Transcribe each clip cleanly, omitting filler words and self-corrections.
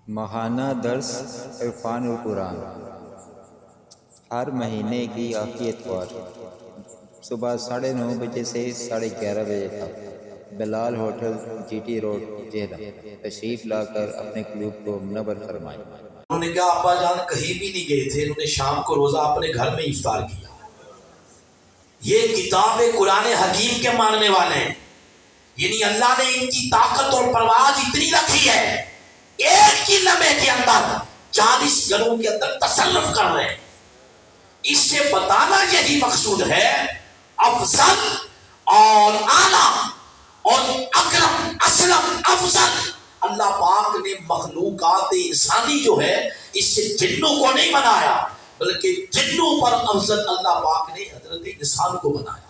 ماہانہ درس عرفان القرآن ہر مہینے کی آخری اتوار صبح 9:30 بجے سے 11:30 بجے تک بلال ہوٹل جی ٹی روڈ جہدہ تشریف لا کر اپنے قلوب کو منور فرمائیں۔ انہوں نے کہا ابا جان کہیں بھی نہیں گئے تھے، انہوں نے شام کو روزہ اپنے گھر میں افطار کیا۔ یہ کتاب قرآن حکیم کے ماننے والے ہیں، یعنی اللہ نے ان کی طاقت اور پرواز اتنی رکھی ہے، ایک ہی لمحے کے اندر 40 گھروں کے اندر تصرف کر رہے ہیں۔ اس سے بتانا یہی مقصود ہے، افضل اور اعلیٰ اور اکرم اسلم افضل اللہ پاک نے مخلوقات انسانی جو ہے اس سے جنوں کو نہیں بنایا، بلکہ جنوں پر افضل اللہ پاک نے حضرت انسان کو بنایا۔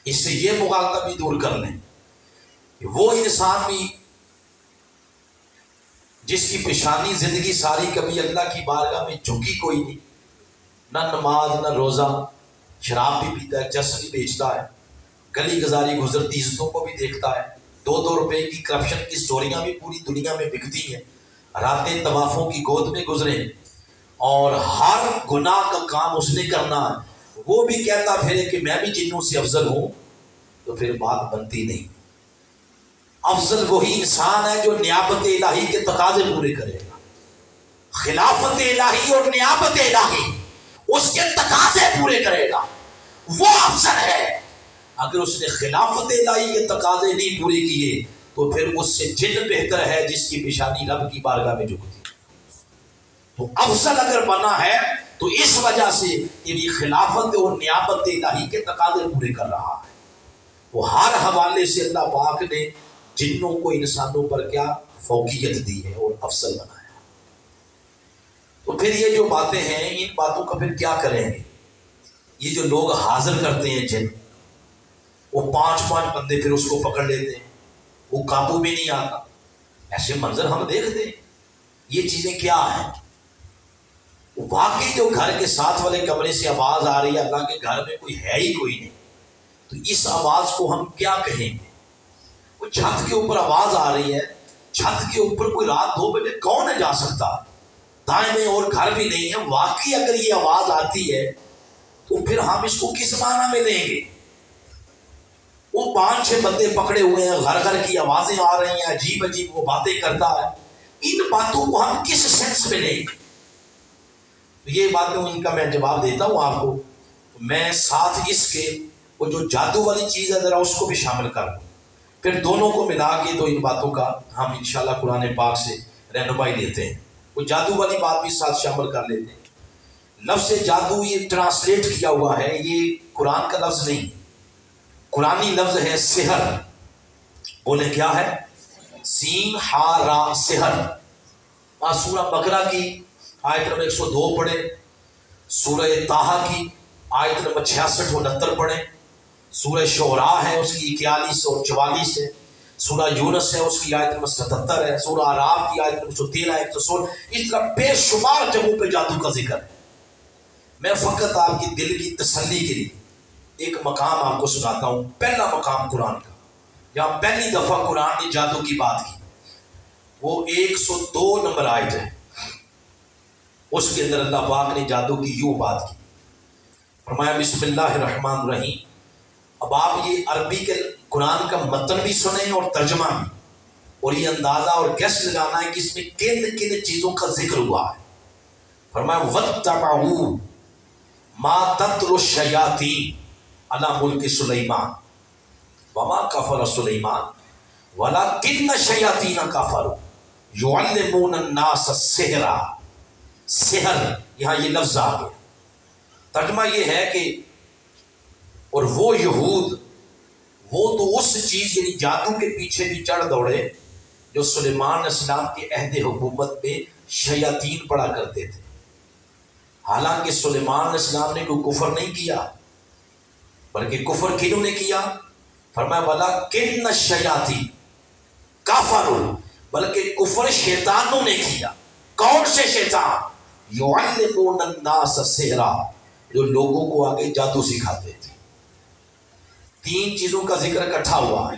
اس سے یہ مغالطہ بھی دور کر لیں کہ وہ انسان بھی جس کی پیشانی زندگی ساری کبھی اللہ کی بارگاہ میں جھکی کوئی نہیں، نہ نماز نہ روزہ، شراب بھی پیتا ہے، چرس بھی بیچتا ہے، گلی گزاری گزرتی عزتوں کو بھی دیکھتا ہے، 2 روپے کی کرپشن کی سٹوریاں بھی پوری دنیا میں بکتی ہیں، راتیں طوافوں کی گود میں گزریں اور ہر گناہ کا کام اس نے کرنا ہے، وہ بھی کہتا پھرے کہ میں بھی جنوں سے افضل ہوں، تو پھر بات بنتی نہیں۔ افضل وہی انسان ہے جو نیابت الہی کے تقاضے پورے کرے گا، خلافت الہی اور نیابت الہی اس کے تقاضے پورے کرے گا، وہ افضل ہے۔ اگر اس نے خلافت الہی کے تقاضے نہیں پورے کیے تو پھر اس سے جن بہتر ہے جس کی پیشانی رب کی بارگاہ میں جھکتی۔ تو افضل اگر بنا ہے تو اس وجہ سے یہ خلافت اور نیابت الہی کے تقاضے پورے کر رہا ہے۔ وہ ہر حوالے سے اللہ پاک نے جنوں کو انسانوں پر کیا فوقیت دی ہے اور افضل بنایا۔ تو پھر یہ جو باتیں ہیں ان باتوں کا پھر کیا کریں گے؟ یہ جو لوگ حاضر کرتے ہیں جن، وہ 5 بندے پھر اس کو پکڑ لیتے ہیں، وہ قابو میں نہیں آتا، ایسے منظر ہم دیکھتے ہیں۔ یہ چیزیں کیا ہیں؟ واقعی جو گھر کے ساتھ والے کمرے سے آواز آ رہی ہے، اللہ کے گھر میں کوئی ہے ہی کوئی نہیں، تو اس آواز کو ہم کیا کہیں گے؟ وہ چھت کے اوپر آواز آ رہی ہے، چھت کے اوپر کوئی رات 2 بجے کون ہے جا سکتا؟ دائیں میں اور گھر بھی نہیں ہے، واقعی اگر یہ آواز آتی ہے تو پھر ہم اس کو کس معنی میں لیں گے؟ وہ 5-6 بندے پکڑے ہوئے ہیں، گھر گھر کی آوازیں آ رہی ہیں، عجیب عجیب وہ باتیں کرتا ہے، ان باتوں کو ہم کس سینس میں لیں گے؟ یہ باتیں ان کا میں جواب دیتا ہوں آپ کو، میں ساتھ اس کے وہ جو جادو والی چیز ہے ذرا اس کو بھی شامل کر دوں، پھر دونوں کو ملا کے تو ان باتوں کا ہم انشاءاللہ قرآن پاک سے رہنمائی لیتے ہیں۔ وہ جادو والی بات بھی ساتھ شامل کر لیتے ہیں۔ لفظ جادو یہ ٹرانسلیٹ کیا ہوا ہے، یہ قرآن کا لفظ نہیں، قرآنی لفظ ہے سحر۔ بولے کیا ہے؟ سین ہا را سحر۔ سورہ بقرہ کی آیت نمبر 102 پڑھیں، سورہ طٰہٰ کی آیت نمبر 66 و 69 پڑھیں، سورہ شعراء ہے اس کی 41 اور 44 ہے، سورہ یونس ہے اس کی آیت نمبر 77 ہے، سورہ اعراف کی آیت نمبر 113 116، اس طرح بے شمار جگہوں پہ جادو کا ذکر ہے۔ میں فقط آپ کی دل کی تسلی کے لیے ایک مقام آپ کو سناتا ہوں، پہلا مقام قرآن کا، جہاں پہلی دفعہ قرآن نے جادو کی بات کی، وہ 102 نمبر آیت ہے، اس کے اندر اللہ پاک نے جادو کی یوں بات کی، فرمایا بسم اللہ الرحمن الرحیم۔ اب آپ یہ عربی کے قرآن کا متن بھی سنیں اور ترجمہ بھی، اور یہ اندازہ اور گیس لگانا ہے کہ اس میں کن کن چیزوں کا ذکر ہوا ہے۔ فرمایا وَاتَّبَعُوا مَا تَتْلُو الشَّيَاطِينُ عَلَىٰ مُلْكِ سُلَيْمَانَ وَمَا كَفَرَ سُلَيْمَانُ وَلَٰكِنَّ الشَّيَاطِينَ كَفَرُوا يُعَلِّمُونَ النَّاسَ السِّحْرَ۔ سحر یہاں یہ لفظ آ گیا، ترجمہ یہ ہے کہ اور وہ یہود، وہ تو اس چیز یعنی جادو کے پیچھے بھی چڑھ دوڑے جو سلیمان علیہ السلام کے عہد حکومت میں شیاطین پڑا کرتے تھے، حالانکہ سلیمان علیہ السلام نے کوئی کفر نہیں کیا، بلکہ کفر کنہوں نے کیا؟ فرمایا وَلَٰكِنَّ الشَّيَاطِينَ كَفَرُوا، بلکہ کفر شیطانوں نے کیا۔ کون سے شیطان؟ يُعَلِّمُونَ النَّاسَ السِّحْرَ، جو لوگوں کو آگے جادو سکھاتے تھے۔ 3 چیزوں کا ذکر اکٹھا ہوا ہے،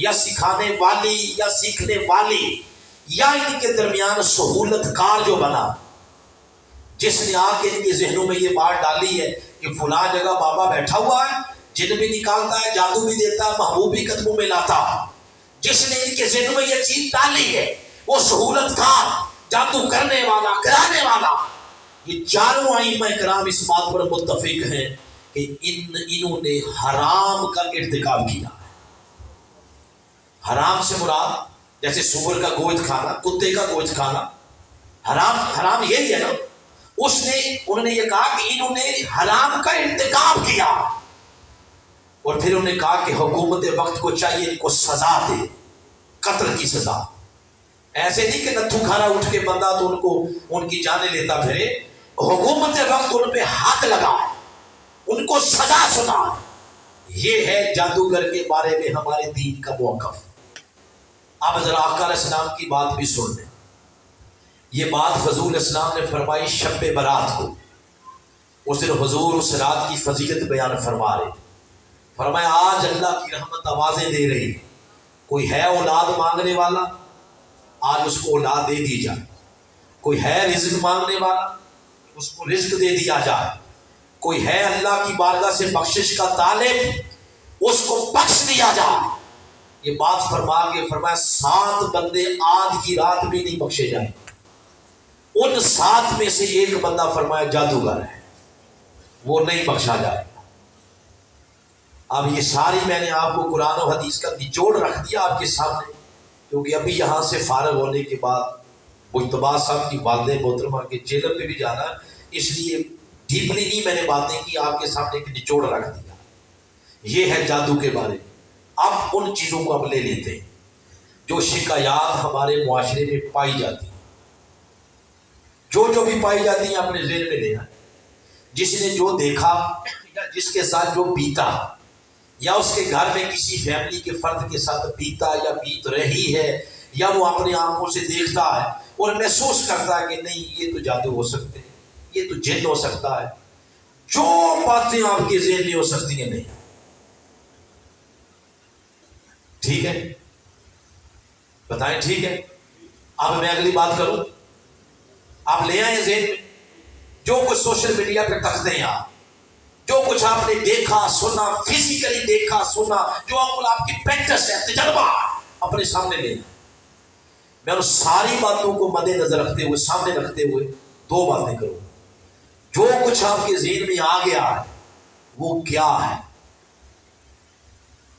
یا سکھانے والی یا سیکھنے والی یا ان کے درمیان سہولت کار جو بنا، جس نے آ کے ان کے ذہنوں میں یہ بات ڈالی ہے کہ فلاں جگہ بابا بیٹھا ہوا ہے، جن بھی نکالتا ہے، جادو بھی دیتا ہے، محبوب بھی قدموں میں لاتا ہے، جس نے ان کے ذہنوں میں یہ چیز ڈالی ہے وہ سہولت کار، جادو کرنے والا، کرانے والا، یہ چاروں ائمہ کرام اس بات پر متفق ہیں کہ انہوں نے حرام کا ارتکاب کیا ہے۔ حرام سے مراد جیسے سور کا گوشت کھانا، کتے کا گوشت کھانا، حرام یہی ہے نا۔ انہوں نے یہ کہا کہ انہوں نے حرام کا ارتکاب کیا، اور پھر انہوں نے کہا کہ حکومت وقت کو چاہیے ان کو سزا دے، قتل کی سزا۔ ایسے نہیں کہ نتھو کھانا اٹھ کے بندہ تو ان کی جانیں لیتا پھرے، حکومت وقت ان پہ ہاتھ لگا، ان کو سزا سنا۔ یہ ہے جادوگر کے بارے میں ہمارے دین کا موقف۔ اب ذرا آقا علیہ السلام کی بات بھی سن لیں۔ یہ بات حضور علیہ السلام نے فرمائی شب برات کو۔ اس دن حضور اس رات کی فضیلت بیان فرما رہے، فرمایا آج اللہ کی رحمت آوازیں دے رہی، کوئی ہے اولاد مانگنے والا، آج اس کو اولاد دے دی جائے۔ کوئی ہے رزق مانگنے والا، اس کو رزق دے دیا جائے۔ کوئی ہے اللہ کی بارگاہ سے بخشش کا طالب، اس کو بخش دیا جائے۔ یہ بات فرما کے فرمایا 7 بندے آج کی رات بھی نہیں بخشے جائیں۔ ان 7 میں سے ایک بندہ فرمایا جادوگر ہے، وہ نہیں بخشا جائے گا۔ اب یہ ساری میں نے آپ کو قرآن و حدیث کا نچوڑ رکھ دیا آپ کے سامنے، کیونکہ ابھی یہاں سے فارغ ہونے کے بعد مجتبیٰ صاحب کی والدہ محترمہ کے جیلم پہ بھی جانا، اس لیے ڈیپلی نہیں میں نے باتیں کی، آپ کے سامنے ایک نچوڑ رکھ دیا۔ یہ ہے جادو کے بارے میں۔ اب ان چیزوں کو ہم لے لیتے ہیں جو شکایات ہمارے معاشرے میں پائی جاتی ہیں، جو بھی پائی جاتی ہیں اپنے ذہن میں لے آئیں۔ جس نے جو دیکھا یا جس کے ساتھ جو بیتا، یا اس کے گھر میں کسی فیملی کے فرد کے ساتھ بیتا یا بیت رہی ہے، یا وہ اپنی آنکھوں سے دیکھتا ہے اور محسوس کرتا ہے کہ نہیں یہ تو جادو ہو سکتے ہیں، یہ تو جن ہو سکتا ہے، جو باتیں آپ کے ذہن میں ہو سکتی ہیں، نہیں ٹھیک ہے، بتائیں ٹھیک ہے۔ اب میں اگلی بات کروں، آپ لے آئیں ذہن میں جو کچھ سوشل میڈیا پہ تکتے ہیں، آپ جو کچھ آپ نے دیکھا سنا، فزیکلی دیکھا سنا، جو آپ کی پریکٹس ہے، تجربہ اپنے سامنے لے آئیں۔ میں ان ساری باتوں کو مد نظر رکھتے ہوئے، سامنے رکھتے ہوئے 2 باتیں کروں۔ جو کچھ آپ کے ذہن میں آ گیا ہے وہ کیا ہے؟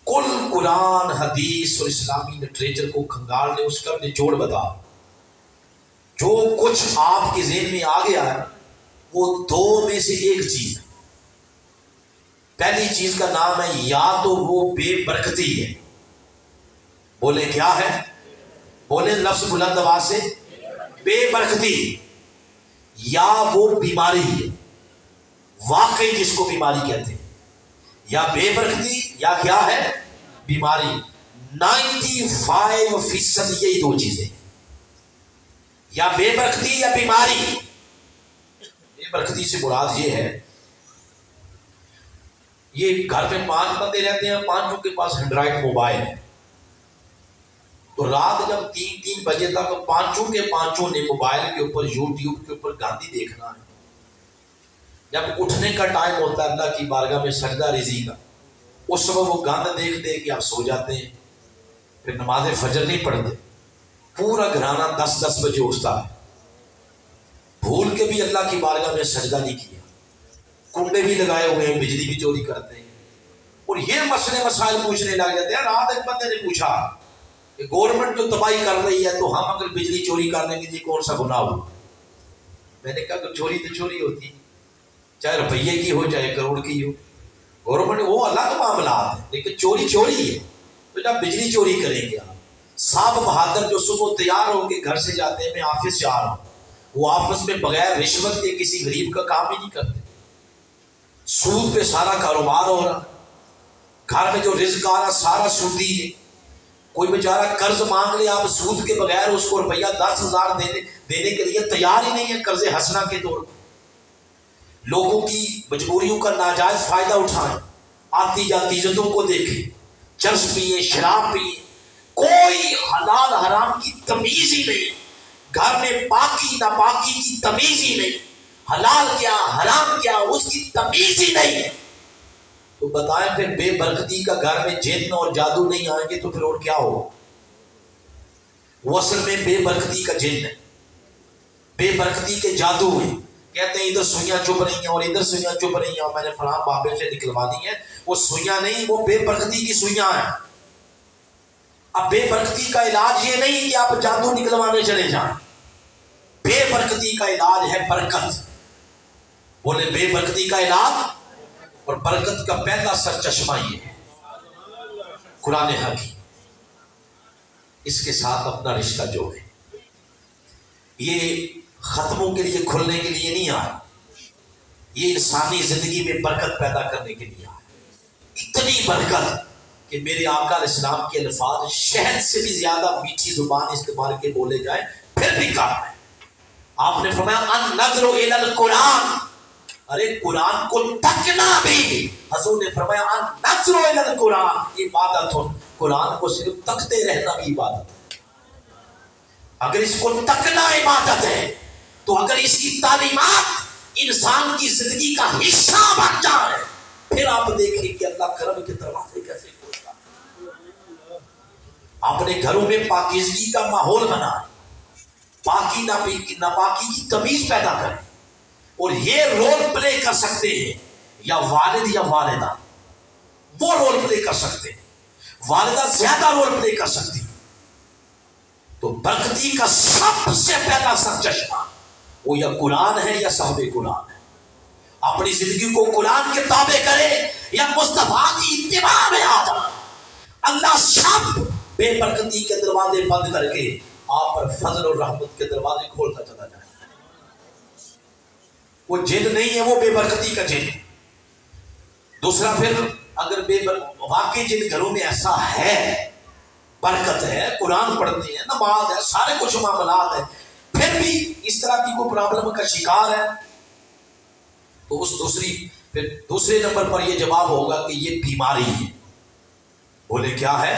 کل قرآن، حدیث اور اسلامی لٹریچر کو کھنگال لے، اس کا نچوڑ بتا۔ جو کچھ آپ کے ذہن میں آ گیا ہے وہ 2 میں سے ایک چیز ہے۔ پہلی چیز کا نام ہے یا تو وہ بے برکتی ہے، بولے کیا ہے؟ بولے لفظ بلند آواز سے، بے برکتی، یا وہ بیماری ہے، واقعی جس کو بیماری کہتے ہیں، یا بے برکتی یا کیا ہے؟ بیماری۔ 95% یہی 2 چیزیں، یا بے برکتی یا بیماری۔ بے برکتی سے مراد یہ ہے، یہ گھر میں 5 بندے رہتے ہیں، 5 کے پاس اینڈرائڈ موبائل ہے، تو رات جب 3 بجے تک 5 کے 5 نے موبائل کے اوپر، یوٹیوب کے اوپر گاندھی دیکھنا ہے۔ جب اٹھنے کا ٹائم ہوتا ہے اللہ کی بارگاہ میں سجدہ ریزی کا، اس وقت وہ گاند دیکھ دے کہ آپ سو جاتے ہیں، پھر نماز فجر نہیں پڑھتے، پورا گھرانہ 10 بجے اٹھتا ہے، بھول کے بھی اللہ کی بارگاہ میں سجدہ نہیں کیا، کنڈے بھی لگائے ہوئے ہیں، بجلی بھی چوری کرتے ہیں، اور یہ مسئلے مسائل پوچھنے لگ جاتے ہیں۔ رات ایک بندے نے پوچھا کہ گورنمنٹ جو تباہی کر رہی ہے تو ہم اگر بجلی چوری کرنے کے لیے کون سا گناہ ہو؟ میں نے کہا کہ چوری تو چوری ہوتی ہے، چاہے روپیے کی ہو چاہے کروڑ کی ہو، گورنمنٹ وہ الگ معاملات ہے، لیکن چوری ہے۔ تو جب بجلی چوری کریں گے آپ، صاحب بہادر جو صبح تیار ہو کے گھر سے جاتے ہیں میں آفس جا رہا ہوں، وہ آفس میں بغیر رشوت کے کسی غریب کا کام ہی نہیں کرتے، سود پہ سارا کاروبار ہو رہا، گھر میں جو رزق آ رہا سارا سودی ہے۔ کوئی بیچارہ قرض مانگ لے، آپ سود کے بغیر اس کو روپیہ 10,000 دینے کے لیے تیار ہی نہیں ہے، قرض حسنہ کے طور پر۔ لوگوں کی مجبوریوں کا ناجائز فائدہ اٹھائیں، آتی جاتی عزتوں کو دیکھیں، چرس پیئیں، شراب پیئیں، کوئی حلال حرام کی تمیز ہی نہیں، گھر میں پاکی ناپاکی کی تمیز ہی نہیں، حلال کیا حرام کیا اس کی تمیز ہی نہیں، تو بتائیں پھر بے برکتی کا گھر میں جن اور جادو نہیں آئیں گے تو پھر اور کیا ہو؟ وہ اصل میں بے برکتی کا جن ہے، بے برکتی کے جادو ہیں۔ کہتے ہیں ادھر سوئیاں چپ رہی ہیں اور ادھر سوئیاں چپ رہی ہیں اور میں نے فلاں بابے سے نکلوا دی ہیں، وہ سوئیاں نہیں، وہ بے برکتی کی سوئیاں ہیں۔ اب بے برکتی کا علاج یہ نہیں کہ آپ جادو نکلوانے چلے جائیں، بے برکتی کا علاج ہے برکت۔ بولے بے برکتی کا علاج، اور برکت کا پہلا سر چشمہ یہ ہے قرآن حکیم، اس کے ساتھ اپنا رشتہ جوڑے۔ یہ ختموں کے لیے کھلنے کے لیے نہیں آیا، یہ انسانی زندگی میں برکت پیدا کرنے کے لیے آیا۔ اتنی برکت کہ میرے آقا علیہ السلام کے الفاظ شہد سے بھی زیادہ میٹھی زبان استعمال کے بولے جائیں پھر بھی کام ہے۔ آپ نے فرمایا النظر الی القرآن، ارے قرآن کو تکنا بھی، حضور نے فرمایا النظر الی القرآن عبادت، قرآن کو صرف تکتے رہنا بھی عبادت ہے۔ اگر اس کو تکنا عبادت ہے تو اگر اس کی تعلیمات انسان کی زندگی کا حصہ بن جائے پھر آپ دیکھیں کہ اللہ کرم کے دروازے کیسے کھولتا ہے۔ اپنے گھروں میں پاکیزگی کا ماحول بنائیں، پاکی ناپاکی کی تمیز پیدا کریں، اور یہ رول پلے کر سکتے ہیں یا والد یا والدہ، وہ رول پلے کر سکتے ہیں، والدہ زیادہ رول پلے کر سکتی ہے، تو برکتی کا سب سے پہلا سر چشمہ وہ یا قرآن ہے یا صاحب قرآن ہے۔ اپنی زندگی کو قرآن کے تابع کرے یا مصطفیٰ کی اتباع میں آ جائے، اللہ سب بے برکتی کے دروازے بند کر کے آپ پر فضل اور رحمت کے دروازے کھولتا چلا جائے۔ وہ جن نہیں ہے، وہ بے برکتی کا جن۔ دوسرا پھر اگر واقعی جن گھروں میں ایسا ہے، برکت ہے، قرآن پڑھتے ہیں، نماز ہے، سارے کچھ معاملات ہیں، پھر بھی اس طرح کی کوئی پرابلم کا شکار ہے، تو اس دوسرے نمبر پر یہ جواب ہوگا کہ یہ بیماری ہے۔ بولے کیا ہے؟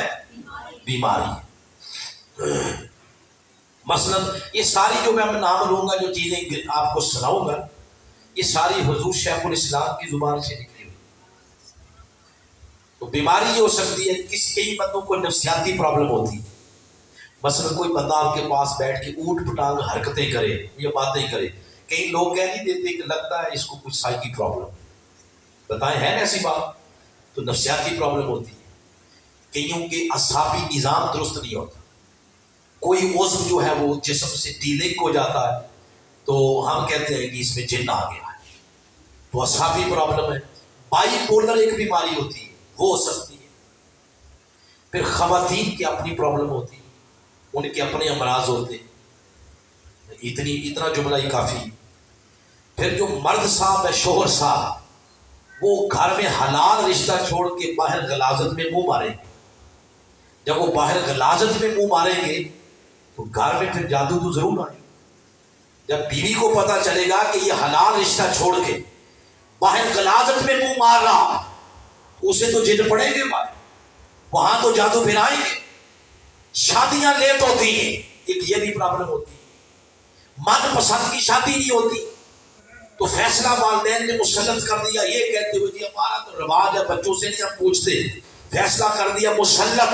بیماری ہے۔ مثلا یہ ساری جو میں نام لوں گا، جو چیزیں آپ کو سناؤں گا، یہ ساری حضور شیخ الاسلام کی زبان سے نکلی ہوئی۔ تو بیماری یہ ہو سکتی ہے، کئی بندوں کو نفسیاتی پرابلم ہوتی ہے۔ مثلا کوئی بندہ آپ کے پاس بیٹھ کے اوٹ پٹانگ حرکتیں کرے یا باتیں کرے، کئی لوگ کہہ نہیں دیتے کہ لگتا ہے اس کو کچھ سائیکی پرابلم، بتائیں ہے نا ایسی بات؟ تو نفسیاتی پرابلم ہوتی ہے۔ کئیوں کے اعصابی نظام درست نہیں ہوتا، کوئی عضو جو ہے وہ جسم سے ڈیلنک ہو جاتا ہے تو ہم کہتے ہیں کہ اس میں جن آ گیا ہے، تو اعصابی پرابلم ہے۔ بائی پولر ایک بیماری ہوتی ہے، وہ ہو سکتی ہے۔ پھر خواتین کی اپنی پرابلم ہوتی ہے، ان کے اپنے امراض ہوتے ہیں، اتنا جملہ ہی کافی۔ پھر جو مرد صاحب ہے، شوہر صاحب، وہ گھر میں حلال رشتہ چھوڑ کے باہر غلاظت میں منہ ماریں گے۔ جب وہ باہر غلاظت میں منہ ماریں گے تو گھر میں پھر جادو تو ضرور آئے گا۔ جب بیوی کو پتا چلے گا کہ یہ حلال رشتہ چھوڑ کے باہر غلاظت میں منہ مار رہا، اسے تو جن پڑیں گے، وہاں تو جادو پھر آئیں گے۔ شادیاں لیٹ ہوتی ہیں، ایک یہ بھی پرابلم ہوتی ہے۔ من پسند کی شادی نہیں ہوتی تو فیصلہ والدین نے مسلط کر دیا، یہ کہتے ہوئے کہ ہمارا تو رواج ہے، بچوں سے نہیں ہم پوچھتے، فیصلہ کر دیا مسلط،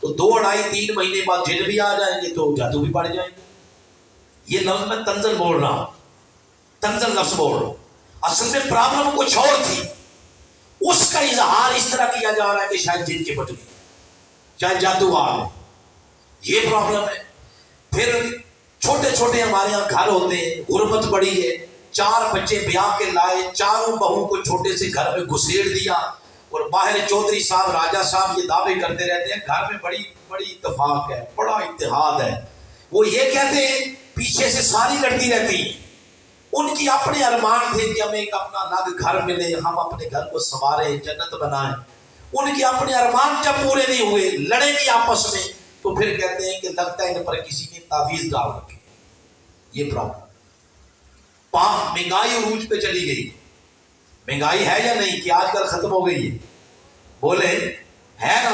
تو 2 2.5 3 مہینے بعد جن بھی آ جائیں گے تو جادو بھی بڑھ جائیں گے۔ یہ لفظ میں تنزل بول رہا ہوں، تنزل لفظ بول رہا ہوں، اصل میں پرابلم کچھ اور تھی، اس کا اظہار اس طرح کیا جا رہا ہے کہ شاید جن کے بٹ گئی، شاید جادو آ گئے، یہ پرابلم ہے۔ پھر چھوٹے چھوٹے ہمارے یہاں گھر ہوتے ہیں، غربت بڑی ہے، 4 بچے بیاہ کے لائے، چاروں بہو کو چھوٹے سے گھر میں گھسیڑ دیا، اور باہر چودھری صاحب راجہ صاحب یہ دعوے کرتے رہتے ہیں گھر میں بڑی اتفاق ہے، بڑا اتحاد ہے۔ وہ یہ کہتے ہیں پیچھے سے ساری لڑتی رہتی ہیں، ان کی اپنے ارمان تھے کہ ہمیں ایک اپنا الگ گھر ملے، ہم اپنے گھر کو سنواریں، جنت بنائیں۔ ان کے اپنے ارمان جب پورے نہیں ہوئے، لڑیں گی آپس میں، تو پھر کہتے ہیں کہ لگتا ہے ان پر کسی نے تعویذ ڈال رکھے۔ یہ پرابلم، مہنگائی عروج پہ چلی گئی۔ مہنگائی ہے یا نہیں کہ آج کل ختم ہو گئی ہے؟ بولے ہے نا،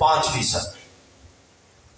5%।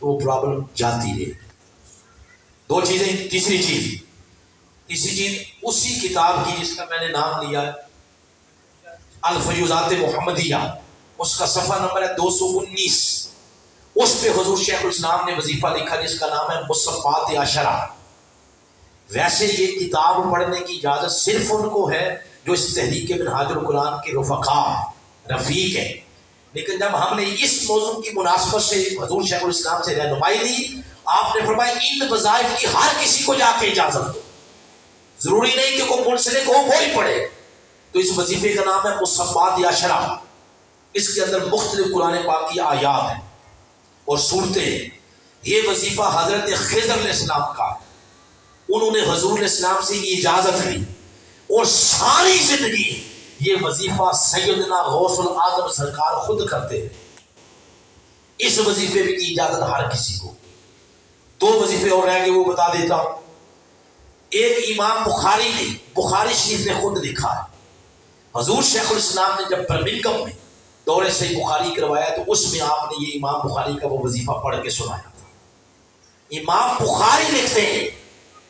تو وہ پرابلم جاتی رہے. دو چیزیں. تیسری چیز اسی کتاب کی جس کا میں نے نام لیا ہے الفیوزات محمدیہ، اس کا صفحہ نمبر ہے 219. اس پہ حضور شیخ الاسلام نے وظیفہ لکھا جس کا نام ہے مصفات عشرہ. ویسے یہ کتاب پڑھنے کی اجازت صرف ان کو ہے جو اس تحریک منہاج القرآن کے رفیق ہیں، لیکن جب ہم نے اس موضوع کی مناسبت سے حضور شیخ الاسلام سے رہنمائی لی، آپ نے فرمایا ان وظائف کی ہر کسی کو جا کے اجازت دو، ضروری نہیں کہ کوئی منسلک ہو وہی پڑھے. تو اس وظیفے کا نام ہے مصفات عشرہ. اس کے اندر مختلف قرآن پاک کی آیات ہیں اور صورتیں ہیں. یہ وظیفہ حضرت خضر علیہ السلام کا، انہوں نے حضور علیہ السلام سے یہ اجازت لی اور ساری زندگی یہ وظیفہ سیدنا غوث العظم سرکار خود کرتے ہیں. اس وظیفے کی اجازت ہر کسی کو. دو وظیفے اور رہ گئے وہ بتا دیتا ہوں. ایک امام بخاری نے، بخاری شریف نے خود لکھا ہے. حضور شیخ الاسلام نے جب برمنگھم میں دورے صحیح بخاری کروایا تو اس میں آپ نے یہ امام بخاری کا وہ وظیفہ پڑھ کے سنایا تھا. امام بخاری لکھتے ہیں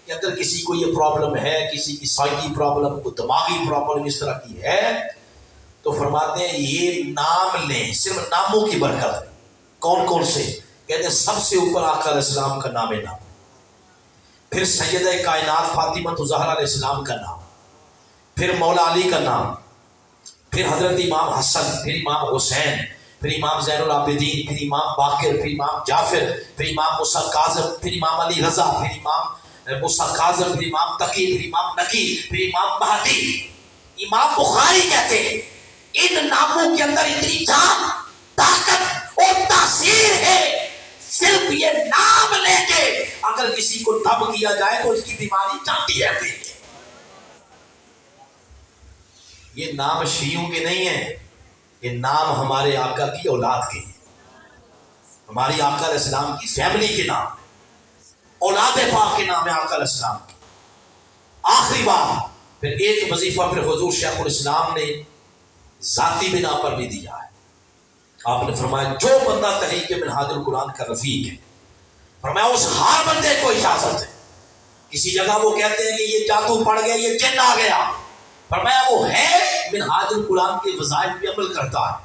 کہ اگر کسی کو یہ پرابلم ہے، کسی کی سائیکی پرابلم، کوئی دماغی پرابلم اس طرح کی ہے، تو فرماتے ہیں یہ نام لیں، صرف ناموں کی برکت. کون کون سے؟ کہتے ہیں سب سے اوپر آقا علیہ السلام کا نام، پھر سیدہ کائنات فاطمہ زہرا علیہ السلام کا نام، پھر مولا علی کا نام، پھر حضرت امام حسن، پھر امام حسین، پھر امام زین العابدین، پھر امام باقر، پھر امام جعفر، پھر امام موسیٰ کاظم، پھر امام علی رضا، پھر امام موسیٰ کاظم، پھر امام تقی، پھر امام نقی، پھر امام مہدی. امام بخاری کہتے ہیں ان ناموں کے اندر اتنی جان، طاقت اور تاثیر ہے، صرف یہ نام لے کے اگر کسی کو دم کیا جائے تو اس کی بیماری جاتی رہتی ہے. یہ نام شیعوں کے نہیں ہیں، یہ نام ہمارے آقا کی اولاد کے ہیں، ہماری آقا علیہ السلام کی فیملی کے نام، اولاد پاک کے نام ہے آقا علیہ السلام کی. آخری بات، پھر ایک وظیفہ پھر حضور شیخ الاسلام نے ذاتی بنا پر بھی دیا ہے. آپ نے فرمایا جو بندہ تحریک منہاج القرآن کا رفیق ہے، فرمایا اس ہر بندے کو اجازت ہے. کسی جگہ وہ کہتے ہیں کہ یہ جادو پڑ گیا، یہ جن آ گیا، فرمایا وہ ہے منہاج القرآن کے وظائف پہ عمل کرتا ہے.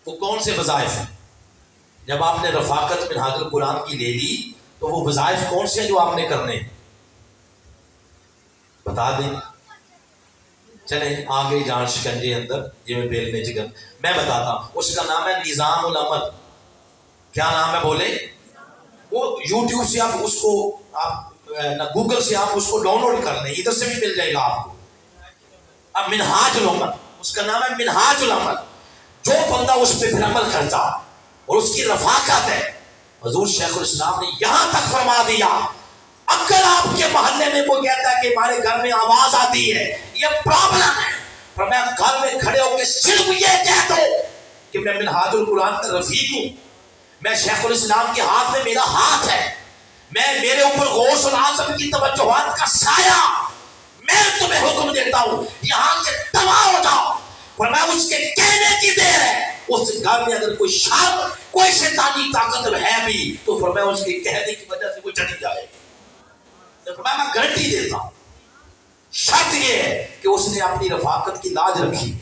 وہ کون سے وظائف ہیں؟ جب آپ نے رفاقت منہاج القرآن کی لے لی تو وہ وظائف کون سے ہیں جو آپ نے کرنے ہیں؟ بتا دیں. چلیں آگے جان شکنجے اندر جی میں بیلنے چکن میں بتاتا ہوں. اس کا نام ہے نظام العمل. کیا نام ہے بولے؟ وہ یوٹیوب سے آپ اس کو، آپ گوگل سے آپ اس کو ڈاؤن لوڈ کر لیں، ادھر سے بھی مل جائے گا آپ کو. اب منہاج العمل، اس کا نام ہے منہاج العمل. جو بندہ اس پہ پھر عمل کرتا اور اس کی رفاقت ہے، حضور شیخ الاسلام نے یہاں تک فرما دیا اگر آپ کے محلے میں کوئی کہتا ہے کہ ہمارے گھر میں آواز آتی ہے، یہ پرابلم ہے، فرمایا گھر میں کھڑے ہو کے صرف یہ کہہ دو کہ میں منہاج القرآن کا رفیق ہوں، میں شیخ الاسلام کے ہاتھ میں میرا ہاتھ ہے، میں میرے اوپر غوث العظم کی توجہات کا سایہ، میں تمہیں حکم دیتا ہوں یہاں سے تباہ ہو جاؤ. فرمایا اس کے کہنے کی دیر ہے. اس گھر میں اگر کوئی شر، کوئی شیطانی طاقت ہے بھی تو فرمایا اس کے کہنے کی وجہ سے وہ چلی جائے. فرمایا میں گارنٹی دیتا ہوں. شرط یہ ہے کہ اس نے اپنی رفاقت کی لاج رکھی،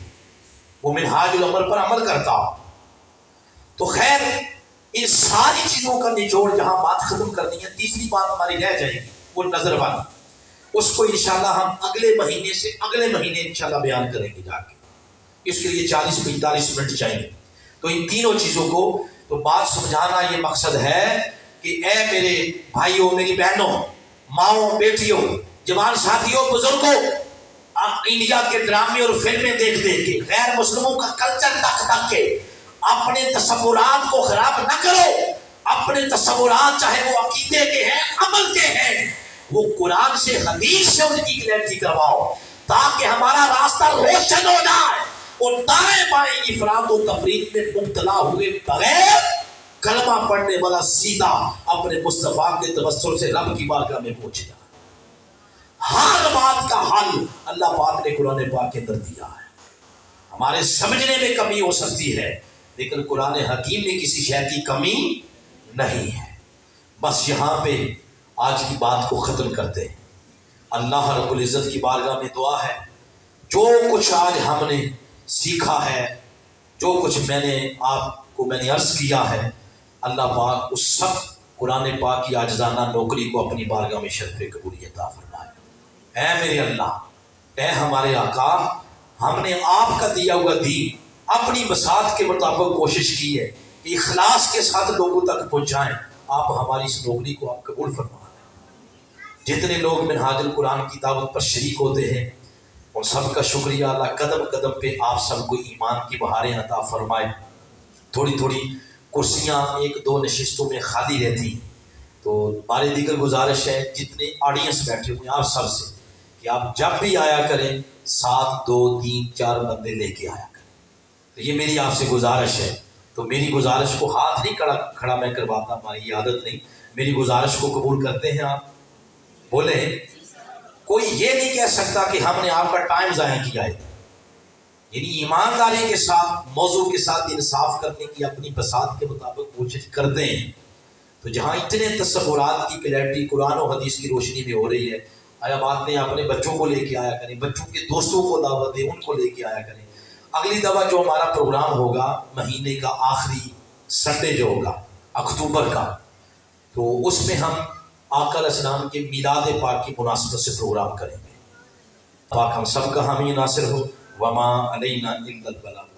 وہ منہاج العمل پر عمل کرتا. تو خیر ان ساری چیزوں کا نچوڑ جہاں بات ختم کرنی ہے، تیسری بات ہماری رہ جائے گی وہ نظر والی. اس کو انشاءاللہ ہم اگلے مہینے انشاءاللہ بیان کریں گے جا کے. اس کے لیے 40-45 منٹ چاہیے. تو ان تینوں چیزوں کو تو بات سمجھانا یہ مقصد ہے کہ اے میرے بھائیوں، میری بہنوں، ماؤں، بیٹیوں، جوان ساتھیوں، بزرگوں، آپ انڈیا کے ڈرامے اور فلمیں دیکھ کے غیر مسلموں کا کلچر تک کے اپنے تصورات کو خراب نہ کرو. اپنے تصورات چاہے وہ عقیدے کے ہیں، عمل کے ہیں، وہ قرآن سے، حدیث سے ان کی کلیئرٹی کرواؤ تاکہ ہمارا راستہ روشن ہو جائے اور دائیں بائیں افراط و تفریط میں مبتلا ہوئے بغیر کلمہ پڑھنے والا سیدھا اپنے مصطفیٰ کے توسل سے رب کی بارگاہ میں پہنچ جائے. ہر بات کا حل اللہ پاک نے قرآن پاک کے اندر دیا ہے. ہمارے سمجھنے میں کمی ہو سکتی ہے لیکن قرآن حکیم میں کسی شے کی کمی نہیں ہے۔ بس یہاں پہ آج کی بات کو ختم کرتے ہیں۔ اللہ رب العزت کی بارگاہ میں دعا ہے، جو کچھ آج ہم نے سیکھا ہے، جو کچھ میں نے عرض کیا ہے، اللہ پاک اس سب قرآن پاک کی عاجزانہ نوکری کو اپنی بارگاہ میں شرف قبولیت عطا فرمائے۔ اے میرے اللہ، اے ہمارے آقا، ہم نے آپ کا دیا ہوا دین اپنی بساط کے مطابق کوشش کی ہے کہ اخلاص کے ساتھ لوگوں تک پہنچائیں۔ آپ ہماری اس نوکری کو آپ قبول فرمائیں۔ جتنے لوگ منہاج القرآن کی دعوت پر شریک ہوتے ہیں ان سب کا شکریہ۔ اللہ قدم قدم پہ آپ سب کو ایمان کی بہاریں عطا فرمائے۔ تھوڑی تھوڑی کرسیاں ایک دو نشستوں میں خالی رہتی ہیں، تو ہمارے دیگر گزارش ہے جتنے آڈینس بیٹھے ہوئے ہیں آپ سب سے کہ آپ جب بھی آیا کریں 7 2 3 4 بندے لے کے آیا کریں۔ تو یہ میری آپ سے گزارش ہے۔ تو میری گزارش کو ہاتھ نہیں کھڑا میں کرواتا، ہماری عادت نہیں، میری گزارش کو قبول کرتے ہیں آپ؟ بولیں۔ کوئی یہ نہیں کہہ سکتا کہ ہم نے آپ کا ٹائم ضائع کیا ہے، یعنی ایمانداری کے ساتھ موضوع کے ساتھ انصاف کرنے کی اپنی بساط کے مطابق کوشش کرتے ہیں۔ تو جہاں اتنے تصورات کی کلیئرٹی قرآن و حدیث کی روشنی میں ہو رہی ہے، آیا بات نہیں اپنے بچوں کو لے کے آیا کریں، بچوں کے دوستوں کو دعوت دیں، ان کو لے کے آیا کریں۔ اگلی دفعہ جو ہمارا پروگرام ہوگا مہینے کا آخری سنڈے جو ہوگا اکتوبر کا، تو اس میں ہم آقا علیہ السلام کے میلاد پاک کی مناسبت سے پروگرام کریں گے۔ پاک ہم سب کا حامی ناصر ہو۔ وما علینا الا البلاغ۔